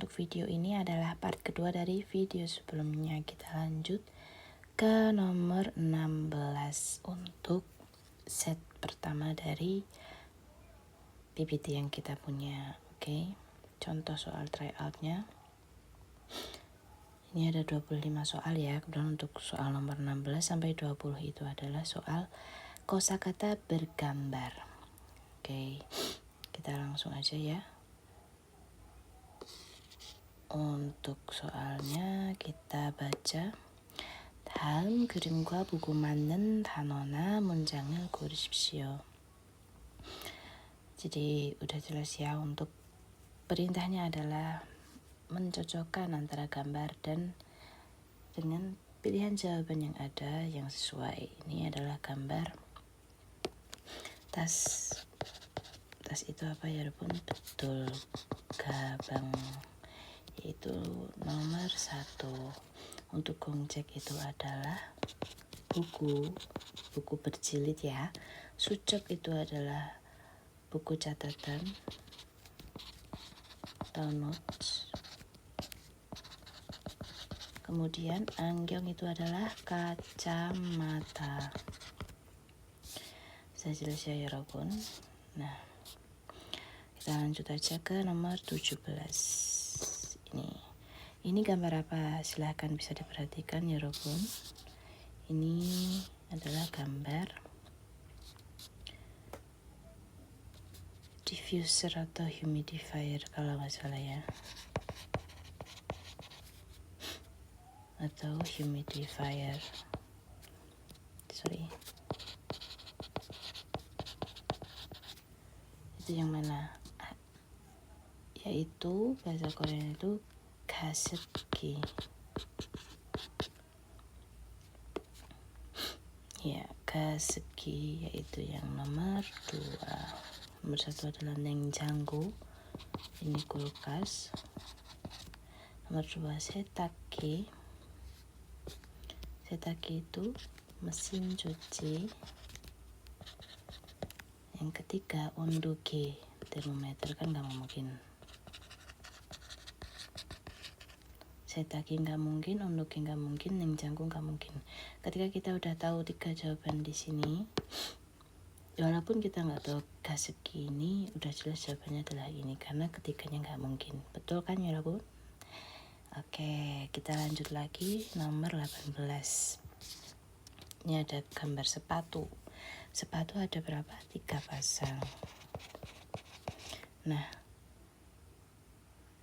untuk video ini adalah part kedua dari video sebelumnya. Kita lanjut ke nomor 16 untuk set pertama dari PPT yang kita punya. Oke, contoh soal tryoutnya. Ini ada 25 soal ya. Kemudian untuk soal nomor 16 sampai 20 itu adalah soal kosakata bergambar. Oke, kita langsung aja ya. Untuk soalnya kita baca. 다음 그림과 보고 맞는 단어나 문장을 고르십시오. Jadi udah jelas ya, untuk perintahnya adalah mencocokkan antara gambar dan dengan pilihan jawaban yang ada yang sesuai. Ini adalah gambar tas. Tas itu apa ya, Bun? Betul, gabang. Yaitu nomor 1. Untuk gongcek itu adalah buku berjilid ya. Sucek itu adalah buku catatan atau notes. Kemudian anggeng itu adalah kacamata. Bisa jelas ya, 여러분. Nah, kita lanjut aja ke nomor 17. Ini gambar apa? Silahkan bisa diperhatikan ya, 여러분. Ini adalah gambar diffuser atau humidifier kalau nggak salah ya, atau humidifier. Sorry. Itu yang mana? Yaitu bahasa Korea itu gasekki. Ya, gasekki yaitu yang nomor 2. Nomor 1 adalah 냉장고. Ini kulkas. Nomor 2 세탁기. Setakki itu mesin cuci. Yang ketiga 온도계. Termometer kan gak mungkin. Setakki nggak mungkin, 온도계 nggak mungkin, 냉장고 nggak mungkin. Ketika kita udah tahu 3 jawaban di sini, walaupun kita nggak tahu gasekki ini, udah jelas jawabannya adalah ini karena ketiganya nggak mungkin. Betul kan ya, Bu? Oke, kita lanjut lagi nomor 18. Ini ada gambar sepatu. Sepatu ada berapa? 3 pasang. Nah,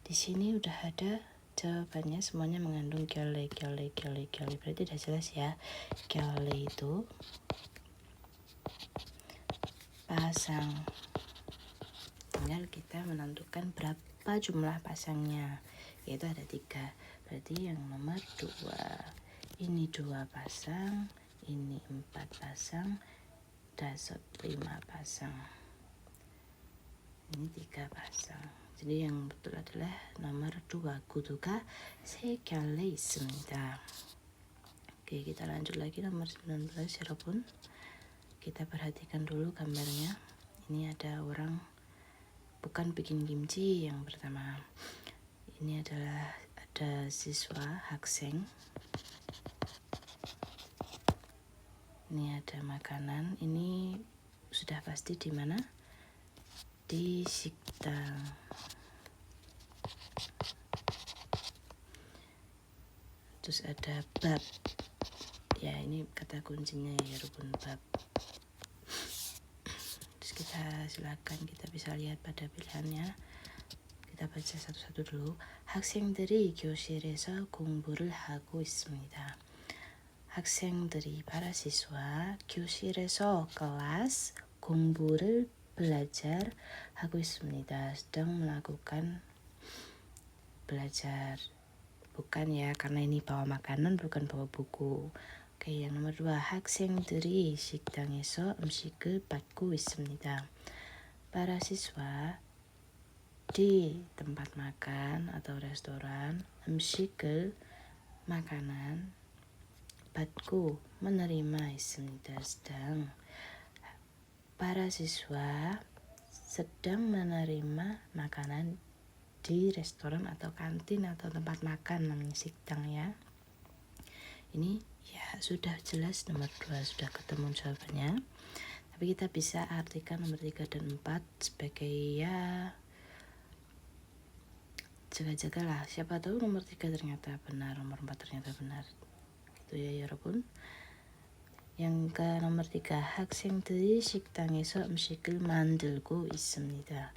di sini udah ada jawabannya, semuanya mengandung gyole. Berarti udah jelas ya. Gyole itu pasang. Tinggal kita menentukan berapa jumlah pasangnya. Yaitu ada 3. Berarti yang nomor 2. Ini 2 pasang, ini 4 pasang, dasar 5 pasang. Ini 3 pasang. Jadi yang betul adalah nomor 2. 구두가 3켤레 있습니다. Oke, kita lanjut lagi nomor 19, 여러분. Kita perhatikan dulu gambarnya. Ini ada orang bukan bikin kimchi yang pertama. Ini adalah ada siswa, 학생. Ini ada makanan. Ini sudah pasti di mana? Di 식당. Terus ada bab. Ya, ini kata kuncinya ya, rukun bab. Terus kita bisa lihat pada pilihannya. Kita baca satu-satu dulu. 학생들이 교실에서 공부를 하고 있습니다. 학생들이 para siswa 교실에서 kelas 공부를 belajar 하고 있습니다. sedang melakukan belajar. Bukan ya, karena ini bawa makanan bukan bawa buku. Oke, yang nomor 2. 학생들이 식당에서 음식을 받고 있습니다. Para siswa di tempat makan atau restoran, 음식을 makanan, 받고 menerima 있습니다. sedang. Para siswa sedang menerima makanan di restoran atau kantin atau tempat makan namanya 식당 ya. Ini ya sudah jelas nomor 2 sudah ketemu jawabannya. Tapi kita bisa artikan nomor 3 dan 4 sebagai ya jaga-jaga lah, siapa tahu nomor 3 ternyata benar, nomor 4 ternyata benar gitu ya 여러분. yang ke nomor 3, 학생들이 식당에서 음식을 만들고 있습니다.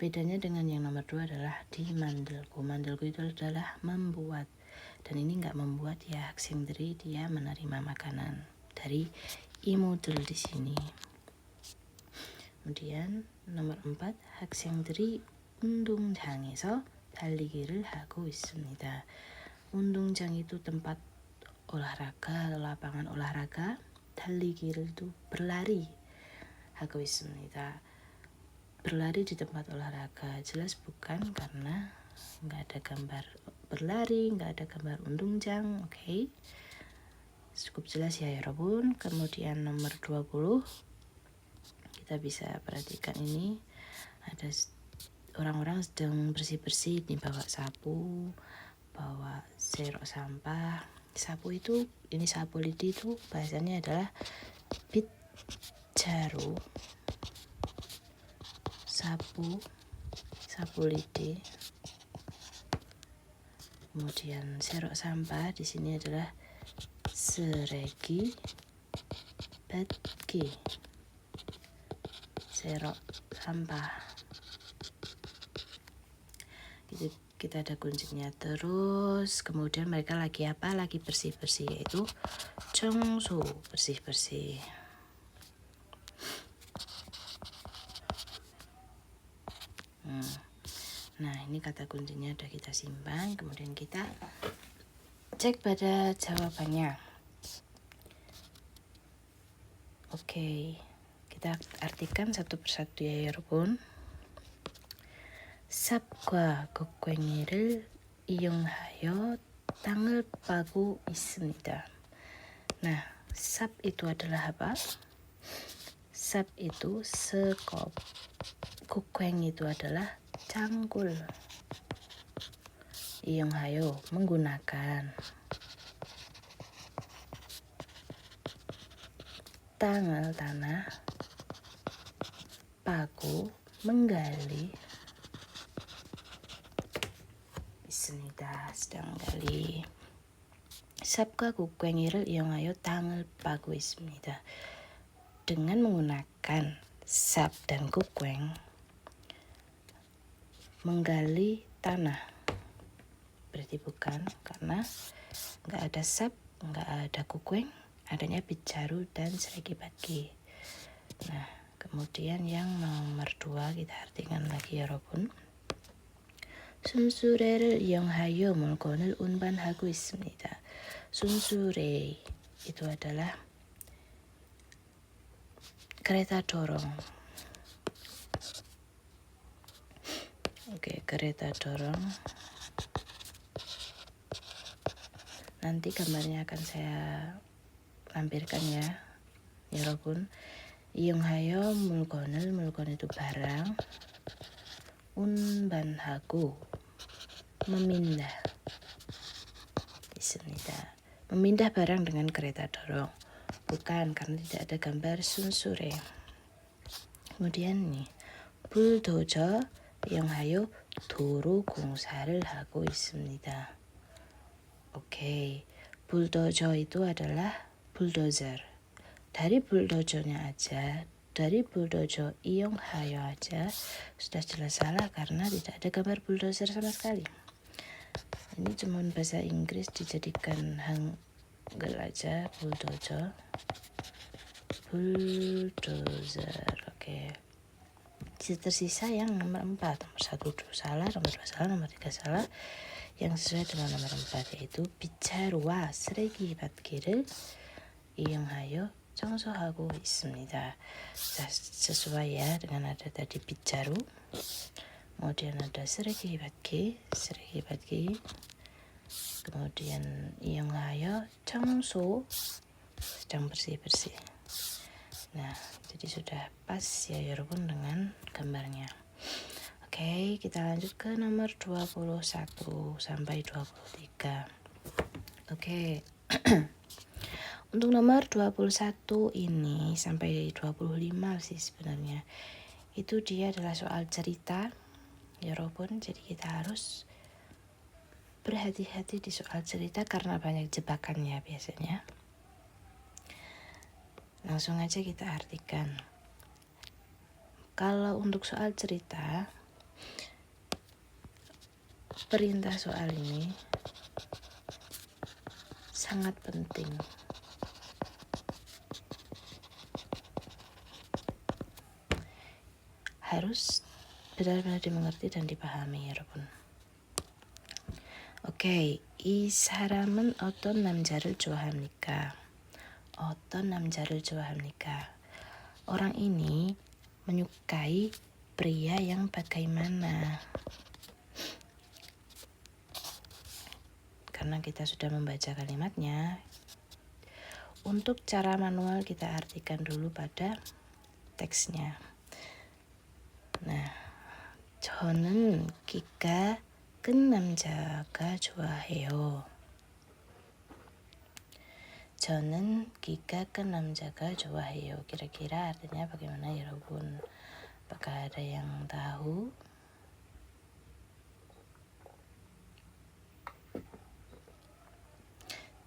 Bedanya dengan yang nomor 2 adalah dimandelku. Mandelku itu adalah membuat. Dan ini enggak membuat ya, 학생들이 dia menerima makanan dari imu들 di sini. Kemudian nomor 4, 학생들이 운동장에서 달리기를 하고 있습니다. 운동장 itu tempat olahraga, lapangan olahraga. 달리기를 itu berlari 하고 있습니다. Berlari di tempat olahraga jelas bukan karena nggak ada gambar berlari, nggak ada gambar 운동장. Oke. Cukup jelas ya 여러분. Kemudian nomor 20 kita bisa perhatikan ini ada orang-orang sedang bersih-bersih, ini bawa sapu, bawa serok sampah. Sapu itu, ini sapu lidi itu bahasanya adalah 빗자루. sapu lidi. Kemudian serok sampah di sini adalah 쓰레기 뱉기. serok sampah. Gitu. Kita ada kuncinya. Terus kemudian mereka lagi apa? Lagi bersih-bersih, yaitu 청소, bersih-bersih. Nah, ini kata kuncinya udah kita simpan. Kemudian kita cek pada jawabannya. Oke, kita artikan satu persatu ya 여러분. 삽과 곡괭이를 이용하여 땅을 파고 있습니다. Nah, sap itu adalah apa? Sap itu sekop. 곡괭이 itu adalah cangkul. 이용하여 menggunakan. 땅을 tanah. pago menggali. 있습니다. sedang menggali. 삽과 곡괭이를 이용하여 땅을 파고 있습니다. Dengan menggunakan sap dan 곡괭 menggali tanah. Berarti bukan, karena nggak ada sap, nggak ada 곡괭, adanya 빗자루 dan 쓰레기 받기. Nah, kemudian yang nomor 2 kita artikan lagi 여러분. 순수레를 이용하여 물건을 운반하고 있습니다. 순수레 itu adalah kereta dorong. Oke, kereta dorong. Nanti gambarnya akan saya lampirkan ya, 여러분. 이용하여 물건을, 물건 itu barang. 운반하고 memindah. 있습니다. Memindah barang dengan kereta dorong. Bukan, karena tidak ada gambar 순수레. kemudian nih, 불도저 이용하여 도로 공사를 하고 있습니다. Oke, bulldozer itu adalah bulldozer. Dari bulldozer-nya aja, dari bulldozer 이용하여 aja sudah jelas salah karena tidak ada gambar bulldozer sama sekali. Ini cuma bahasa Inggris dijadikan hangul aja, bulldozer. Oke. Tersisa yang nomor 4. Nomor 1 salah, nomor 2 salah, nomor 3 salah. Yang sesuai dengan nomor 4 yaitu 빗자루와 쓰레기 받기를 이용하여 청소하고 있습니다. sesuai ya dengan ada tadi 빗자루, kemudian ada 쓰레기 받기, kemudian 이용하여 청소, sedang bersih-bersih. Nah, jadi sudah pas ya 여러분 dengan gambarnya. Oke, Oke, kita lanjut ke nomor 21 sampai 23. Oke. Untuk nomor 21 ini sampai 25 sih sebenarnya. Itu dia adalah soal cerita. Ya Robun, jadi kita harus berhati-hati di soal cerita karena banyak jebakannya biasanya. Langsung aja kita artikan. Kalau untuk soal cerita, perintah soal ini sangat penting. Harus benar-benar dimengerti dan dipahami 여러분. 오케이, 이 사람은 어떤 남자를 좋아합니까? 어떤 남자를 좋아합니까? Orang ini menyukai pria yang bagaimana? Karena kita sudah membaca kalimatnya, untuk cara manual kita artikan dulu pada teksnya. Nah, 저는 키가 큰 남자가 좋아해요. 저는 키가 큰 남자가 좋아해요. Kira-kira artinya bagaimana ya Robun? Apakah ada yang tahu?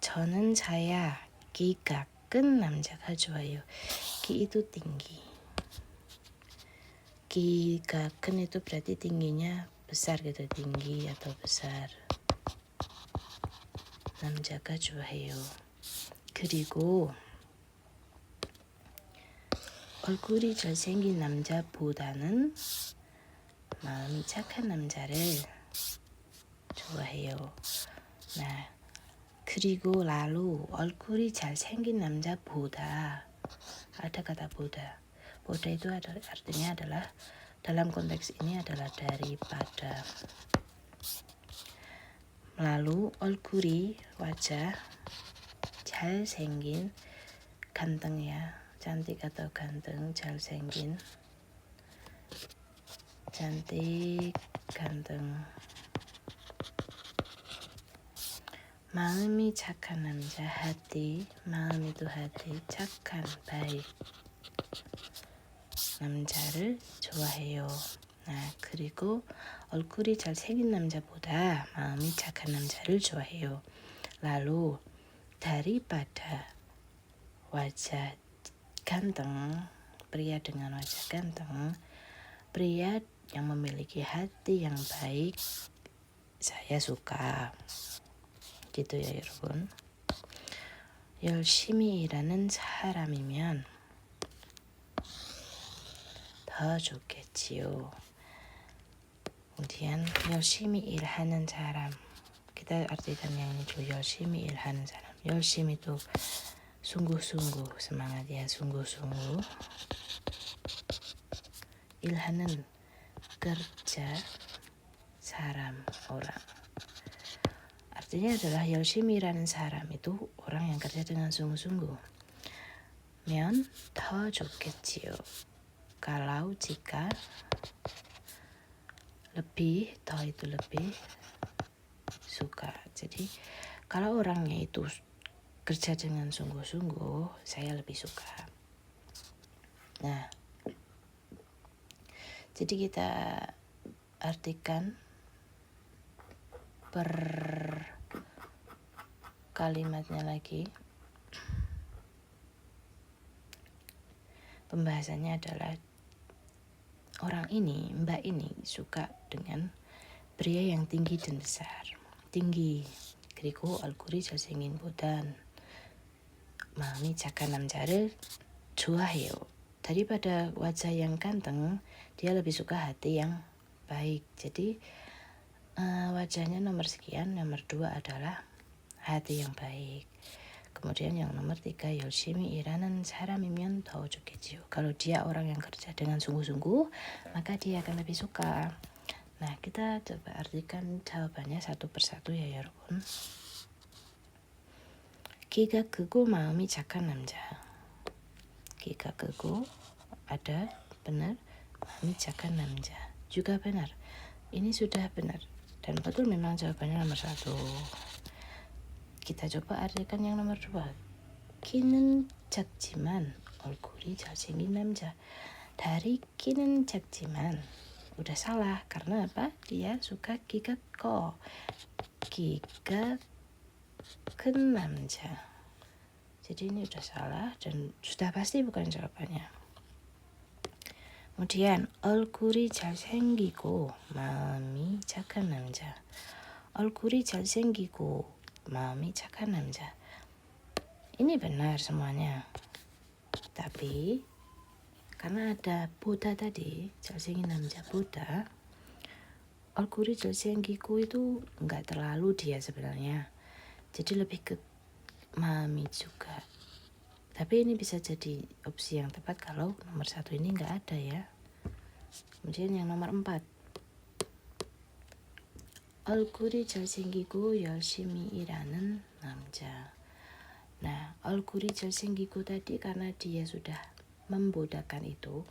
저는 saya 키가 큰 남자가 좋아해요. 키 itu tinggi. Ki가 큰 itu berarti tingginya besar gitu, tinggi atau besar. 남자가 좋아해요. 그리고 얼굴이 잘생긴 남자보다는 마음이 착한 남자를 좋아해요. Nah, 그리고 lalu 얼굴이 잘생긴 남자보다, ada kata 보다. 보다 itu artinya adalah dalam konteks ini adalah daripada. Lalu 얼굴이 wajah, 잘생긴 ganteng ya, cantik atau ganteng, 잘생긴 cantik ganteng. 마음이 착한 남자, hati, 마음 itu hati, 착한 baik 남자를 좋아해요. Nah, 그리고 얼굴이 잘생긴 남자보다 마음이 착한 남자를 좋아해요. Lalu daripada wajah ganteng, pria dengan wajah ganteng, pria yang memiliki hati yang baik, saya suka. gitu ya 여러분. 열심히 일하는 사람이면 더 좋겠지요. kemudian 열심히 일하는 사람, kita artikan yang ini dulu, 열심히 일하는 사람. 열심히 itu sungguh-sungguh, semangat ya, sungguh-sungguh. 일하는 kerja, saram orang. Artinya adalah 열심히 일하는 사람 itu orang yang kerja dengan sungguh-sungguh. 면 더 좋겠지요. Kalau jika, lebih, 더 itu lebih, suka. Jadi kalau orangnya itu kerja dengan sungguh-sungguh, saya lebih suka. Nah, jadi kita artikan per kalimatnya lagi. Pembahasannya adalah orang ini, mbak ini suka dengan pria yang tinggi dan besar. tinggi. 그리고 얼굴이 잘생긴 보단 마음이 착한 남자를 좋아해요. Daripada wajah yang ganteng, dia lebih suka hati yang baik. Jadi wajahnya nomor sekian, nomor 2 adalah hati yang baik. Kemudian yang nomor 3, 열심히 일하는 사람이면 더 좋겠지요. Kalau dia orang yang kerja dengan sungguh-sungguh, maka dia akan lebih suka. Nah, kita coba artikan jawabannya satu persatu ya 여러분. 키가 크고 마음이 착한 남자. 키가 크고, ada, benar, 마음이 착한 남자. juga benar. Ini sudah benar dan betul, memang jawabannya nomor 1. Kita coba artikan yang nomor 2. 키는 작지만 얼굴이 잘생긴 남자. dari 키는 작지만 udah salah karena apa? Dia suka 기가 커. 기가 큰 남자. Jadi ini udah salah dan sudah pasti bukan jawabannya. Kemudian 얼굴이 잘생기고 마음이 착한 남자. 얼굴이 잘생기고 마음이 착한 남자. Ini benar semuanya. Tapi karena ada 보다 tadi, 잘생긴 남자 보다, 얼굴이 잘생기고 itu enggak terlalu dia sebenarnya. Jadi lebih ke maami juga. Tapi ini bisa jadi opsi yang tepat kalau nomor 1 ini enggak ada ya. Kemudian yang nomor 4. 얼굴이 잘생기고 열심히 일하는 남자. Nah, 얼굴이 잘생기고 tadi karena dia sudah membodakan itu.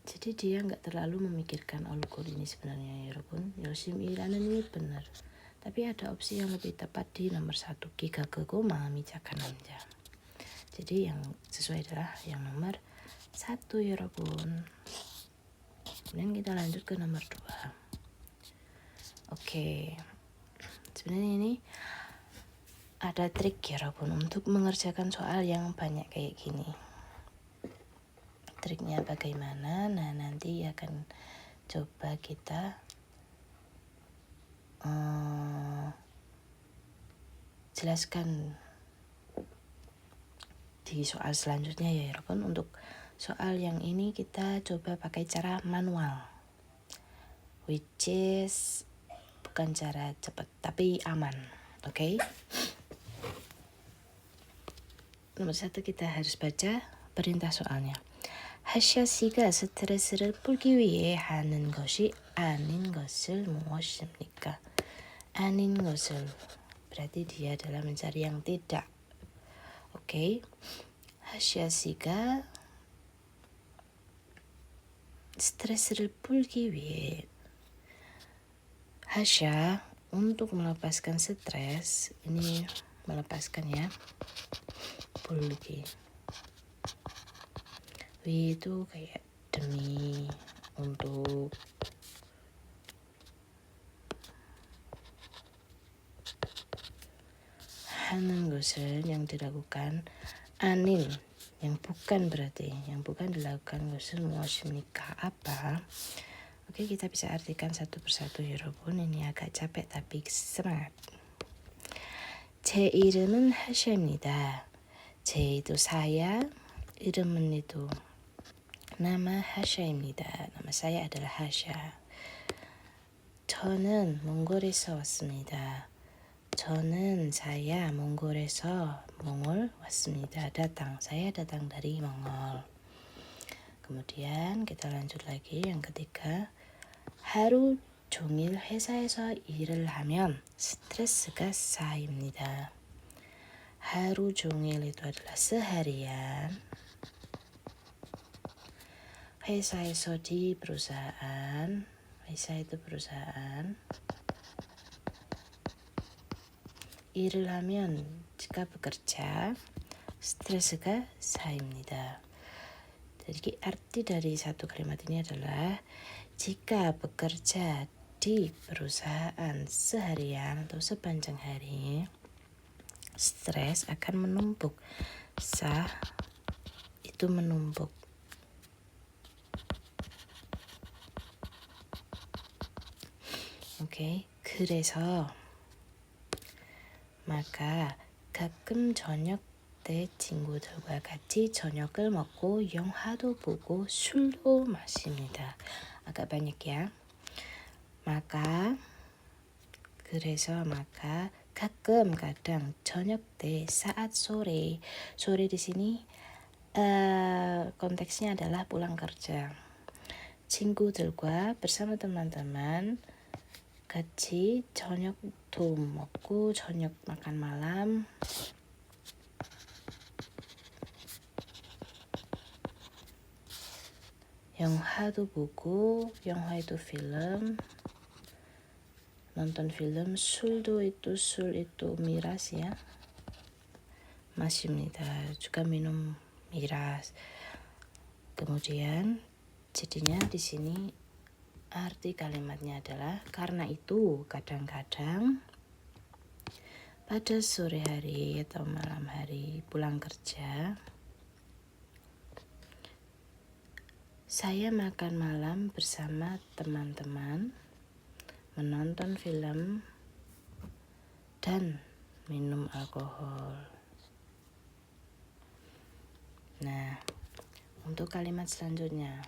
Jadi dia enggak terlalu memikirkan 얼굴 ini sebenarnya ya 여러분. 열심히 일하는 ini benar. Tapi ada opsi yang lebih tepat di nomor 1. 기가 크고 마음이 착한 남자. Jadi yang sesuai adalah yang nomor 1 여러분. Kemudian kita lanjut ke nomor 2. Oke. Sebenarnya ini ada trik 여러분 untuk mengerjakan soal yang banyak kayak gini. Triknya bagaimana? Nah, nanti akan coba kita jelaskan di soal selanjutnya ya 여러분. Untuk soal yang ini kita coba pakai cara manual, which is bukan cara cepat tapi aman. Oke? Nomor 1 kita harus baca perintah soalnya. 하샤 씨가 스트레스를 풀기 위해 하는 것이 아닌 것을 무엇입니까? 아닌 것을 berarti dia adalah mencari yang tidak. Oke. 하샤 씨가 스트레스를 풀기 위해, 하샤 untuk melepaskan stres, ini melepaskan ya, 풀기. 위 itu kayak demi, untuk. 하는 것을 yang dilakukan, 아닌 yang bukan berarti, yang bukan dilakukan 것은 무엇입니까? Apa? Oke, kita bisa artikan satu persatu 여러분. Ini agak capek tapi semangat. 제 이름은 하샤입니다. 제 itu saya, 이름은 itu nama 하샤입니다. Nama saya adalah 하샤. 저는 몽골에서 왔습니다. 저는 saya 몽골에서 몽골 왔습니다. datang, saya datang dari Mongol. Kemudian kita lanjut lagi yang ketiga. 하루 종일 회사에서 일을 하면 스트레스가 쌓입니다. 하루 종일 itu adalah seharian. 회사에서 di perusahaan, 회사 itu perusahaan. 일을 하면 jika bekerja, 스트레스가 쌓입니다. Jadi arti dari satu kalimat ini adalah jika bekerja di perusahaan seharian atau sepanjang hari, stres akan menumpuk. Sah itu menumpuk. Oke, 그래서 maka 가끔 저녁 때 친구들과 같이 저녁을 먹고 영화도 보고 술도 마십니다. agak banyak ya. maka 그래서 maka 가끔 kadang 저녁 때 saat sore. sore di sini konteksnya adalah pulang kerja. 친구들과 bersama teman-teman 같이 저녁도 먹고 저녁 makan malam. 영화도 보고, 영화 itu film, nonton film, 술도 itu, 술 itu miras ya, ma십니다. juga minum miras. Kemudian jadinya di sini arti kalimatnya adalah karena itu kadang-kadang pada sore hari atau malam hari pulang kerja saya makan malam bersama teman-teman, menonton film dan minum alkohol. Nah, untuk kalimat selanjutnya,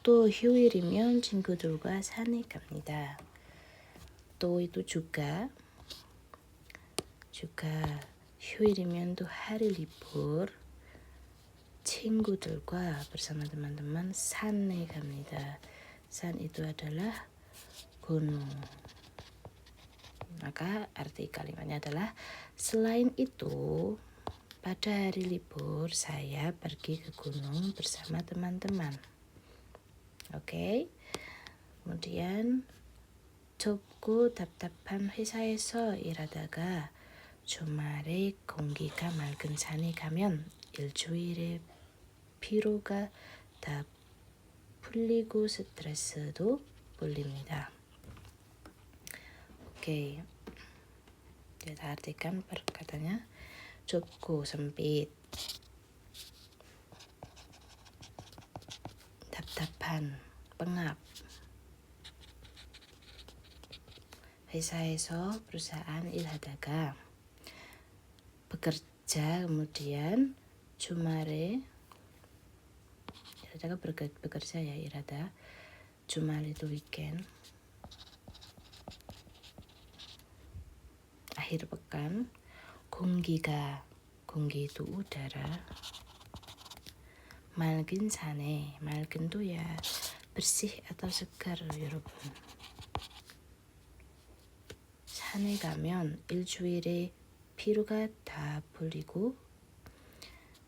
또 휴일이면 친구들과 산에 갑니다. 또 itu juga 휴일이면 또 hari libur, 친구들과 bersama teman-teman 산에 갑니다. 산 itu adalah gunung. Maka arti kalimatnya adalah selain itu pada hari libur saya pergi ke gunung bersama teman-teman. Oke. kemudian 좁고 답답한 회사에서 일하다가 주말에 공기가 맑은 산에 가면 일주일의 피로가 다 풀리고 스트레스도 풀립니다. Oke, kita artikan perkataannya 좁고 sempit, 답답한 pengap, 회사에서 perusahaan 일하다가 bekerja, kemudian 주말에 일하다가 bekerja ya, 일하다, 주말 itu weekend, akhir pekan, 공기가, 공기 itu udara, 맑은 산에, 맑은 itu ya bersih atau segar 여러분. 산에 가면 일주일에 피로가 다 풀리고,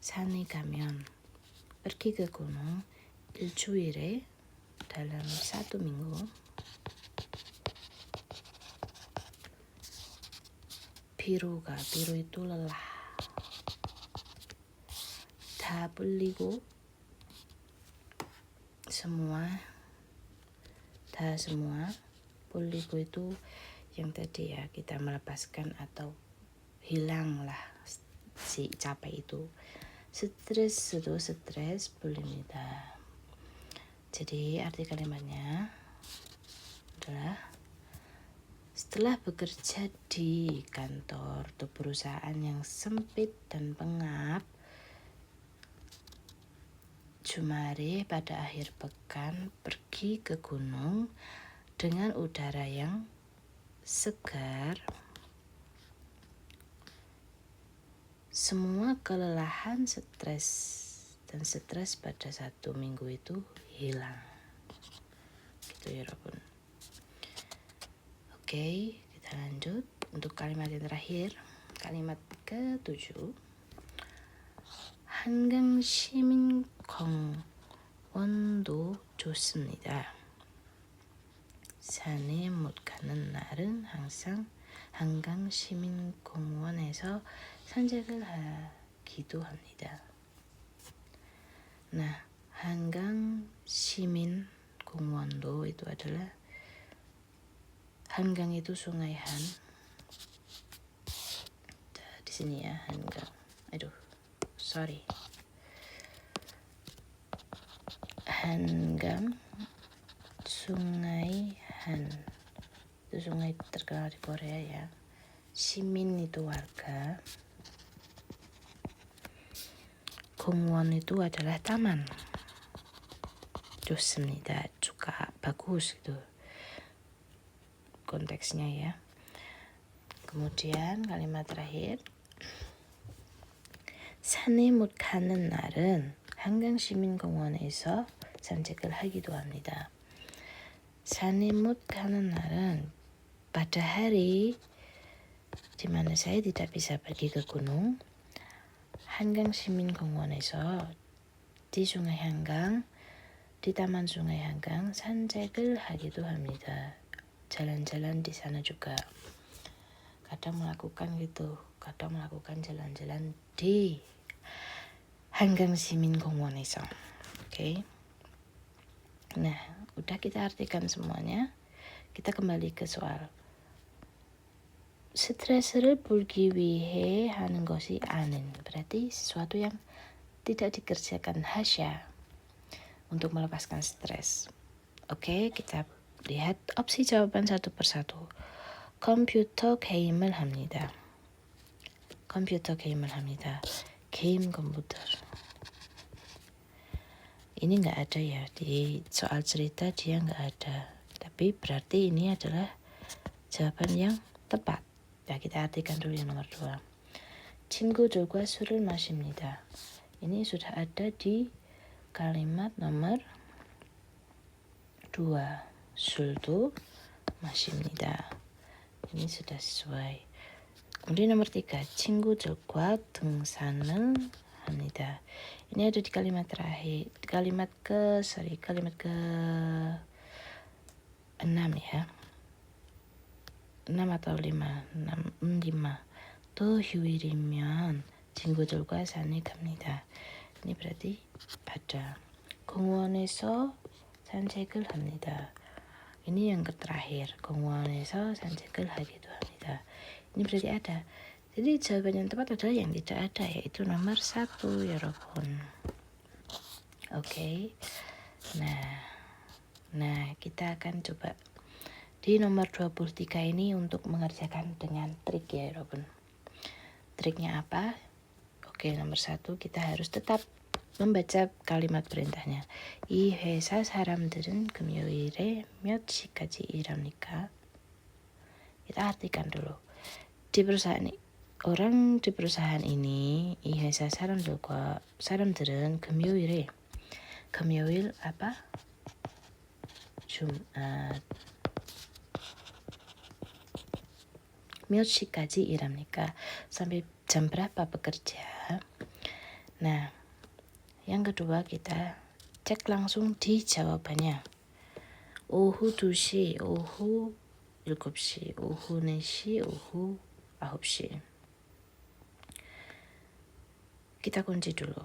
산에 가면 pergi ke gunung 일주일에 dalam satu minggu piru itu lelah, 다 풀리고 semua, 풀리고 itu yang tadi ya, kita melepaskan atau hilanglah si capek itu. 스트레스도 stres 풀립니다. Jadi arti kalimatnya adalah setelah bekerja di kantor atau perusahaan yang sempit dan pengap, Jumare pada akhir pekan pergi ke gunung dengan udara yang segar, semua kelelahan, stres pada satu minggu itu hilang. Gitu ya 여러분. Oke, kita lanjut untuk kalimat yang terakhir, kalimat ke-7. 한강 시민공원도 좋습니다. 산에 못 가는 날은 항상 한강 시민공원에서 산책을 하기도 합니다. Nah, 한강 시민공원도 itu adalah, 한강 itu sungai Han. Di sini ya, 한강. 한강, sungai Han. Itu sungai terkenal di Korea ya. 시민 itu warga. 공원 itu adalah taman. 좋습니다. juga bagus gitu konteksnya ya. Kemudian kalimat terakhir, 산에 못 가는 날은 한강시민공원에서 산책을 하기도 합니다. 산에 못 가는 날은 pada hari di mana saya tidak bisa pergi ke gunung, 한강시민공원에서 di sungai Hanggang di Taman Sungai Hanggang 산책을 하기도 합니다. jalan-jalan di sana juga. Kadang melakukan gitu, kadang melakukan jalan-jalan di Hanggang Si민공원에서. Oke. Nah, udah kita artikan semuanya. Kita kembali ke soal. 스트레스를 풀기 위해 하는 것이 아닌, berarti sesuatu yang tidak dikerjakan hasya untuk melepaskan stres. Oke, kita lihat opsi jawaban satu persatu. 컴퓨터 게임을 합니다. 컴퓨터 게임을 합니다. Game komputer. Ini nggak ada ya, di soal cerita dia nggak ada. Tapi berarti ini adalah jawaban yang tepat. Ya, kita artikan dulu yang nomor 2. 친구들과 술을 마십니다. Ini sudah ada di kalimat nomor 2. 술도 마십니다. Ini sudah sesuai. Kemudian nomor 3. 친구들과 등산을 합니다. Ini ada di kalimat terakhir, kalimat ke 6 ya. 6 atau 5. 또 휴일이면 친구들과 산에 갑니다. Ini berarti ada. 공원에서 산책을 합니다. Ini yang terakhir. 공원에서 산책을 하기도 합니다. Ini berarti ada. Jadi jawaban yang tepat adalah yang tidak ada, yaitu nomor 1, 여러분. Oke. Nah, kita akan coba di nomor 23 ini untuk mengerjakan dengan trik ya, 여러분. Triknya apa? Oke, nomor 1 kita harus tetap membaca kalimat perintahnya. 이 회사 사람들은 금요일에 몇 시까지 일합니까? Kita artikan dulu. Orang di perusahaan ini, 이 회사 사람들은 금요일 apa? Jumat. 몇 시까지 일합니까? Sampai jam berapa bekerja? Nah, yang kedua kita cek langsung di jawabannya. 오후 2시, 오후 7시, 오후 4시, 오후 9시. Kita kunci dulu.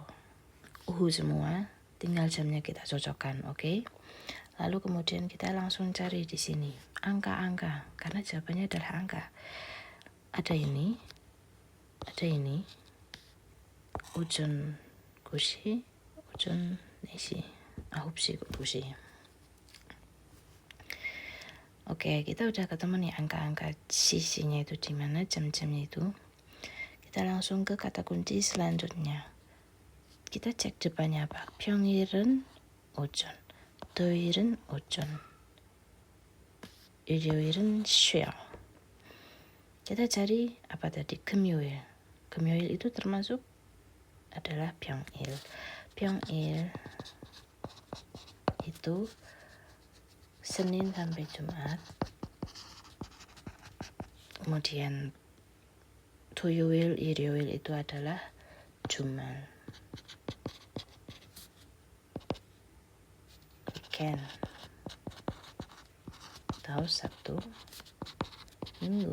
Uhu semua, tinggal jamnya kita cocokkan, oke? Lalu kemudian kita langsung cari di sini angka-angka, karena jawabannya adalah angka. Ada ini, 오전 9시, 오전 4시, 9시, 9시. Oke, kita udah ketemu nih angka-angka sisinya itu di mana, jam-jamnya itu. Kita langsung ke kata kunci selanjutnya. Kita cek depannya apa. 평일은 오전, 토요일은 오전, 일요일은 쉬어. Kita cari apa tadi? 금요일. 금요일 itu termasuk adalah 평일. 평일 itu Senin sampai Jumat. Kemudian 토요일, 일요일 itu adalah 주말. Weekend. Atau Sabtu, Minggu.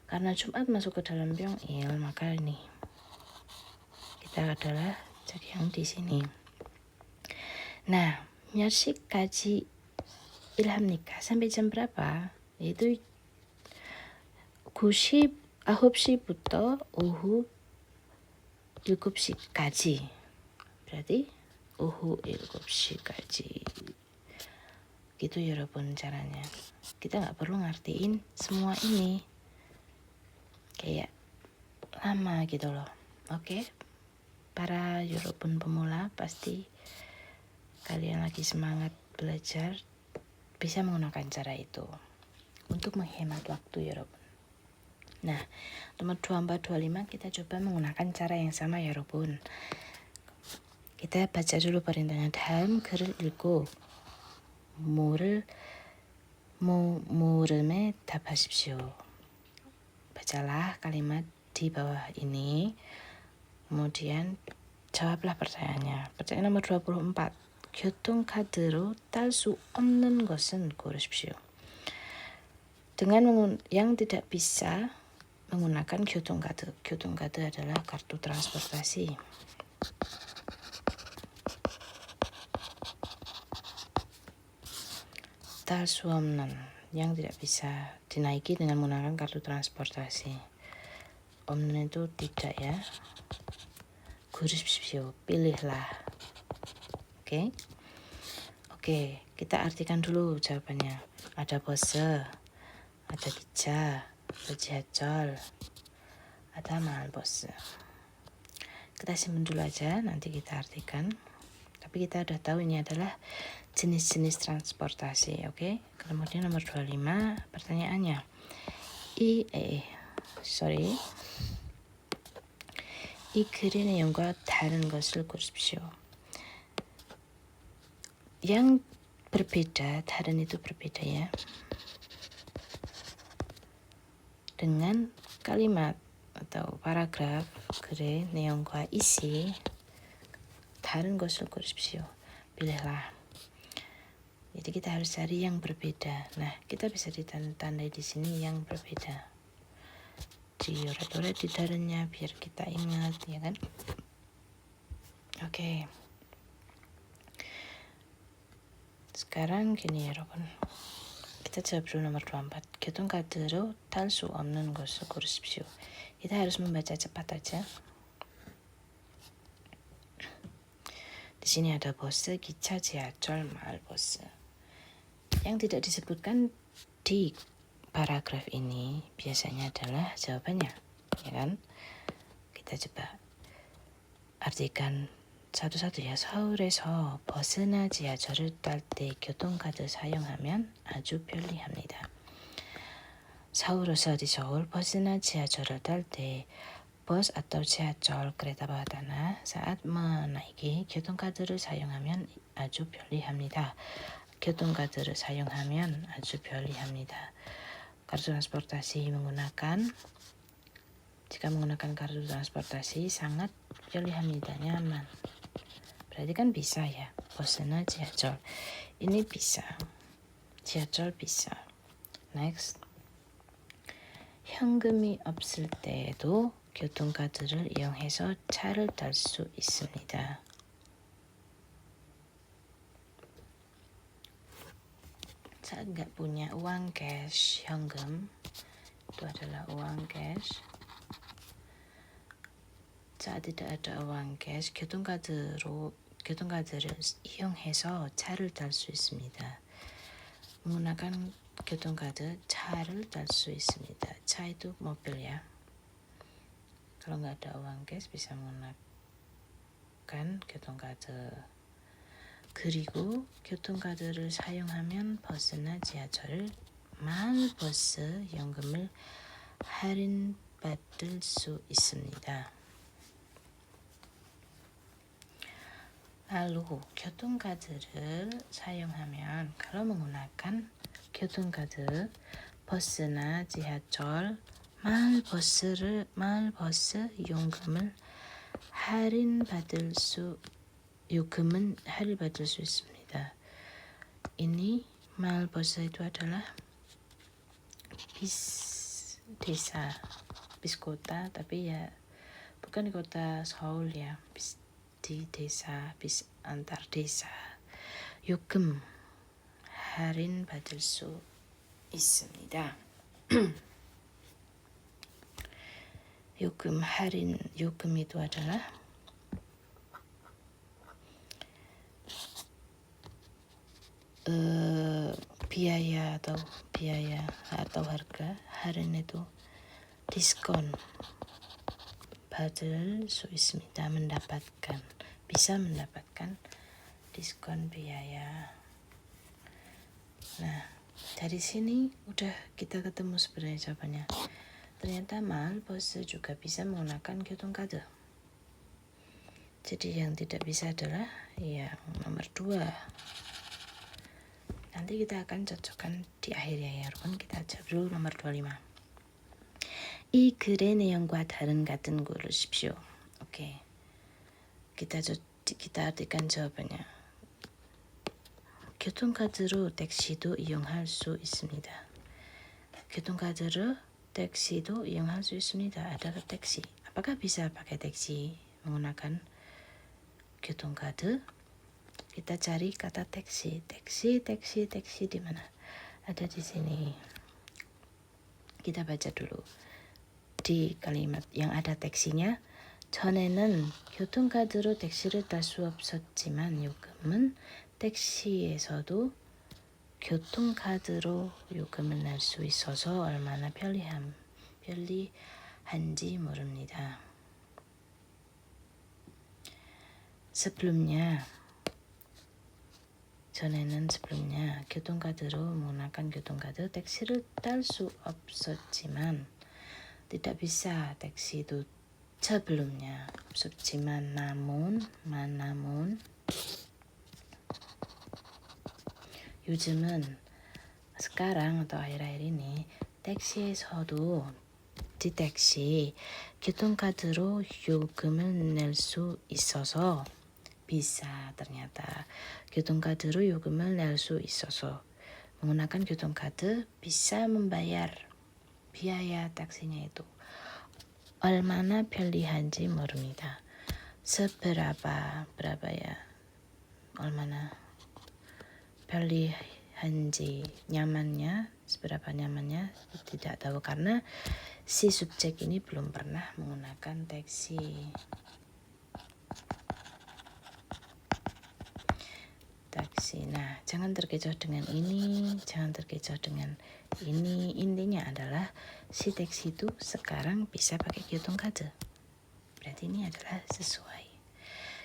Karena Jumat masuk ke dalam 평일, maka ini kita adalah cek yang di sini. Nah, 몇 시까지 일합니까? sampai jam berapa? Itu 9시부터 오후 7시까지. berarti 오후 7시까지. Gitu 여러분 caranya. Kita nggak perlu ngertiin semua ini. Kayak lama gitu loh. Oke? Para 여러분 pemula pasti kalian lagi semangat belajar bisa menggunakan cara itu untuk menghemat waktu 여러분. Nah, nomor 24, 25 kita coba menggunakan cara yang sama 여러분. kita baca dulu perintahnya. 다음 글을 읽고 물음에 답하십시오. Bacalah kalimat di bawah ini, kemudian jawablah pertanyaannya. Pertanyaan nomor 24. 교통카드로 딸 수 없는 것은 고르십시오. Dengan yang tidak bisa menggunakan 교통카드. 교통카드 adalah kartu transportasi. 딸 수 없는, yang tidak bisa dinaiki dengan menggunakan kartu transportasi. 없는 itu tidak ya. 고르십시오. pilihlah. Oke. Oke, kita artikan dulu jawabannya. Ada bus, ada 기차, ada 지하철, ada 마을버스. Kita simpan dulu aja, nanti kita artikan. Tapi kita udah tahu ini adalah jenis-jenis transportasi, oke? Kemudian nomor 25, pertanyaannya. 이 글의 내용과 다른 것을 고르십시오. Yang berbeda, 다른 itu berbeda ya. Dengan kalimat atau paragraf 글의 내용과 isi 다른 것을 고르십시오. pilihlah. Jadi kita harus cari yang berbeda. Nah, kita bisa ditandai di sini yang berbeda. Dioret-oret di dalamnya biar kita ingat, ya kan? Oke. Sekarang gini ya, 여러분. Kita jawab dulu nomor 24. 교통카드로 탈 수 없는 것을 고르십시오. Kita harus membaca cepat aja. Di sini ada bus, 기차, 지하철, 마을버스. Yang tidak disebutkan di paragraf ini biasanya adalah jawabannya, ya kan? Kita coba artikan satu-satu ya. 서울에서 버스나 지하철을 탈 때 교통카드 사용하면 아주 편리합니다. 서울에서 di Seoul 버스나 지하철을 탈 때 bus atau 지하철 kereta bawah tanah saat menaiki 교통카드를 sa용하면 아주 편리합니다. 교통카드를 사용하면 아주 편리합니다. Kartu transportasi jika menggunakan kartu transportasi sangat 편리합니다, nyaman. Berarti kan bisa ya, 버스나 지하철. Ini bisa, 지하철 bisa. Next, 현금이 없을 때에도 교통카드를 이용해서 차를 탈 수 있습니다. Saat nggak punya uang cash, 현금 itu adalah uang cash. Saat tidak ada uang cash, 교통카드를 이용해서 차를 탈 수 있습니다. menggunakan 교통카드 차를 탈 수 있습니다. 차 itu mobil ya. Kalau nggak ada uang cash bisa menggunakan 교통카드. 그리고 교통카드를 사용하면 버스나 지하철을 마을버스 연금을 할인받을 수 있습니다. Lalu 교통카드를 사용하면 kalau menggunakan 교통카드 버스나 지하철 마을버스 요금을 할인받을 수 있습니다. Ini 마을버스 itu adalah bis desa, bis kota, tapi ya bukan di kota Seoul ya, bis di desa, bis antar desa. 요금 할인받을 수 있습니다. 요금 itu adalah biaya atau harga. 할인 itu diskon. 받을 수 있습니다. bisa mendapatkan diskon biaya. Nah, dari sini udah kita ketemu sebenarnya jawabannya. Ternyata 마을버스 juga bisa menggunakan 교통카드. Jadi yang tidak bisa adalah yang nomor 2. Nanti kita akan cocokkan di akhir ya, 여러분. kita jawab dulu nomor 25. 이 글의 내용과 다른 같은 고르십시오. Oke. Kita artikan jawabannya. 교통카드로 택시도 이용할 수 있습니다. 교통카드로 택시도 i용할 수 있습니다. Ada taksi. Apakah bisa pakai taksi menggunakan 교통카드? Kita cari kata taksi. Taksi di mana? Ada di sini. Kita baca dulu. Di kalimat yang ada taksinya, 전에는 교통카드로 택시를 탈 수 없었지만 요금은 택시에서도 교통카드로 요금을 낼 수 있어서 얼마나 편리한지 모릅니다. sebelumnya 교통카드로 menggunakan 교통카드 택시를 탈 수 없었지만 tidak bisa taksi itu sebelumnya 없었지만 namun 요즘은 sekarang atau akhir-akhir ini 택시에서도 di taksi 교통카드로 요금을 낼 수 있어서 bisa ternyata 교통카드로 요금을 낼 수 있어서 menggunakan 교통카드 bisa membayar biaya taksinya itu 얼마나 편리한지 모릅니다. berapa ya 얼마나 편리한지 nyamannya seberapa nyamannya tidak tahu karena si subjek ini belum pernah menggunakan taksi. Nah, jangan terkecoh dengan ini, jangan terkecoh dengan ini. Intinya adalah si taksi itu sekarang bisa pakai 교통카드. Berarti ini adalah sesuai.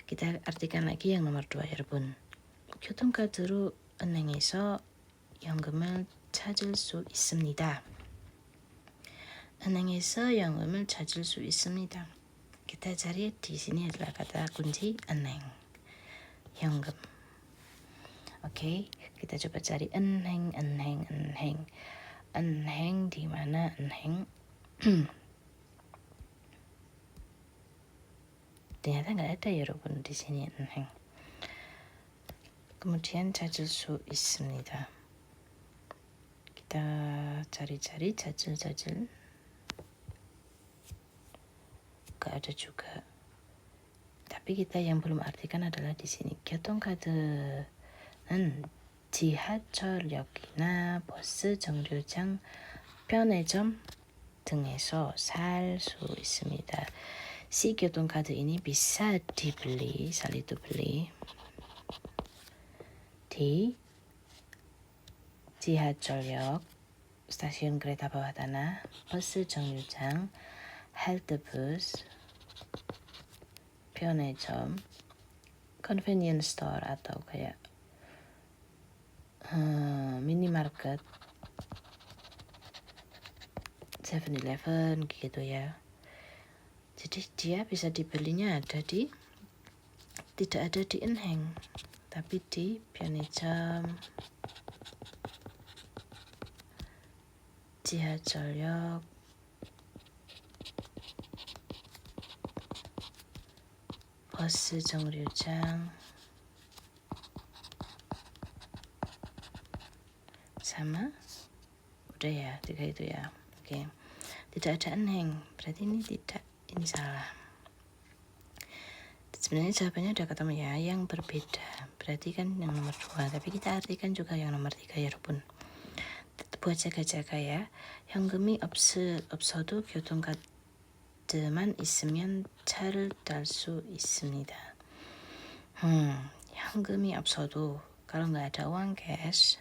Kita artikan lagi yang nomor 2 여러분. 교통카드로 은행에서 연금을 찾을 수 있습니다. 은행에서 연금을 찾을 수 있습니다. Kita cari di sini adalah kata kunci 은행, 연금. Oke, kita coba cari 은행 di mana 은행? Ternyata nggak ada ya 여러분 di sini 은행. Kemudian 찾을 수 있습니다. Kita cari-cari 찾을 nggak ada juga. Tapi kita yang belum artikan adalah di sini 교통카드는 지하철역이나 버스 정류장, 편의점 등에서 살 수 있습니다. Si 교통카드 ini bisa dibeli, saat itu beli di 지하철역, stasiun kereta bawah tanah, 버스 정류장, halte bus, 편의점, convenience store atau kayak minimarket, 7-Eleven gitu ya. Jadi dia bisa dibelinya tidak ada di 은행, tapi di 편의점, 지하철역, 버스 정류장, sama udah ya 3 itu ya. Oke. Tidak ada 은행, berarti ini tidak, ini salah. Sebenarnya jawabannya udah ketemu ya, yang berbeda berarti kan yang nomor 2, tapi kita artikan juga yang nomor 3 여러분. buat jaga-jaga ya. 현금이 없어도 교통카드만 있으면 차를 탈 수 있습니다. 현금이 없어도 kalau nggak ada uang cash,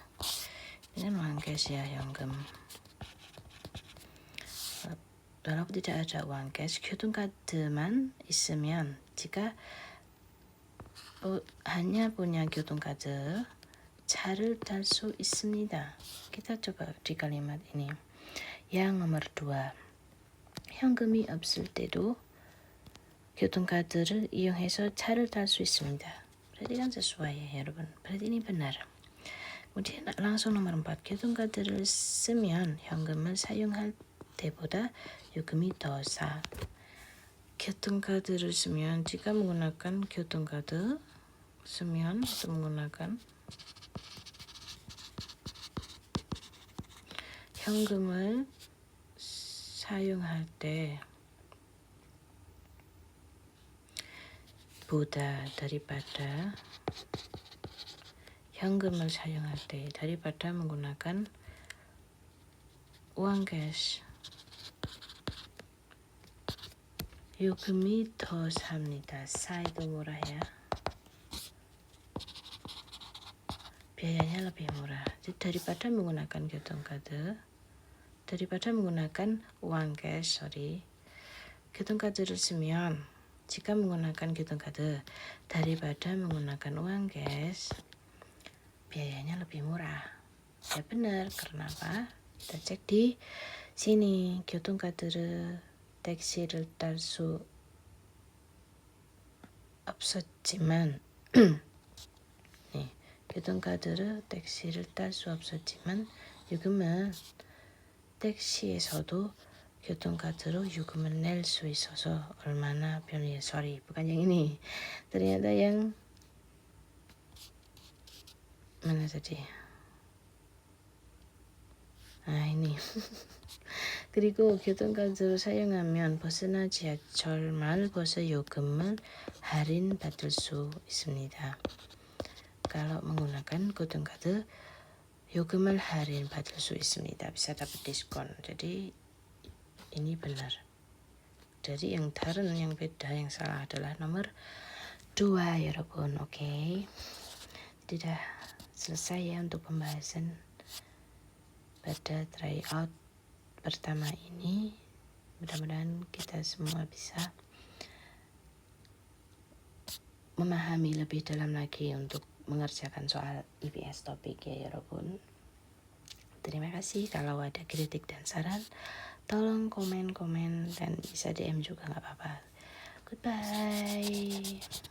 ini kan uang cash ya, 현금. Walaupun tidak ada uang cash, 교통카드만 있으면, jika hanya punya 교통카드, 차를 탈 수 있습니다. Kita coba di kalimat ini. Yang nomor 2, 현금이 없을 때도 교통카드를 이용해서 차를 탈 수 있습니다. Berarti kan sesuai ya, 여러분. Berarti ini benar. Kemudian langsung nomor 4, 교통카드를 쓰면 현금을 사용할 때보다 요금이 더 싸. 교통카드를 쓰면, jika menggunakan 교통카드, 쓰면 atau menggunakan 현금을 사용할 때 보다 daripada 현금을 사용할 때 daripada menggunakan uang cash. 요금이 더 삽니다. 사 itu murah ya. biayanya lebih murah. Jadi daripada menggunakan 교통카드, daripada menggunakan uang cash, 교통카드를 쓰면 jika menggunakan 교통카드 daripada menggunakan uang cash, biayanya lebih murah. Ya benar, karena apa? Kita cek di sini. 교통카드를 택시를 탈 수 없었지만 네, 교통카드를 택시를 탈 수 없었지만 요금은 택시에서도 교통카드로 요금을 낼 수 있어서 얼마나 편리해. Sorry, bukan yang ini. Ternyata yang mana tadi? Nah ini. 그리고 교통카드를 사용하면 버스나 지하철, 마을버스 요금을 할인받을 수 있습니다. Kalau menggunakan 교통카드 요금을 할인받을 수 있습니다. Bisa dapat diskon. Jadi ini benar. Jadi yang darin, yang beda, yang salah adalah nomor 2 여러분. Oke. Sudah selesai ya untuk pembahasan pada tryout pertama ini. Mudah-mudahan kita semua bisa memahami lebih dalam lagi untuk mengerjakan soal IPS topik ya 여러분. Terima kasih. Kalau ada kritik dan saran, tolong komen dan bisa DM juga nggak apa-apa. Goodbye.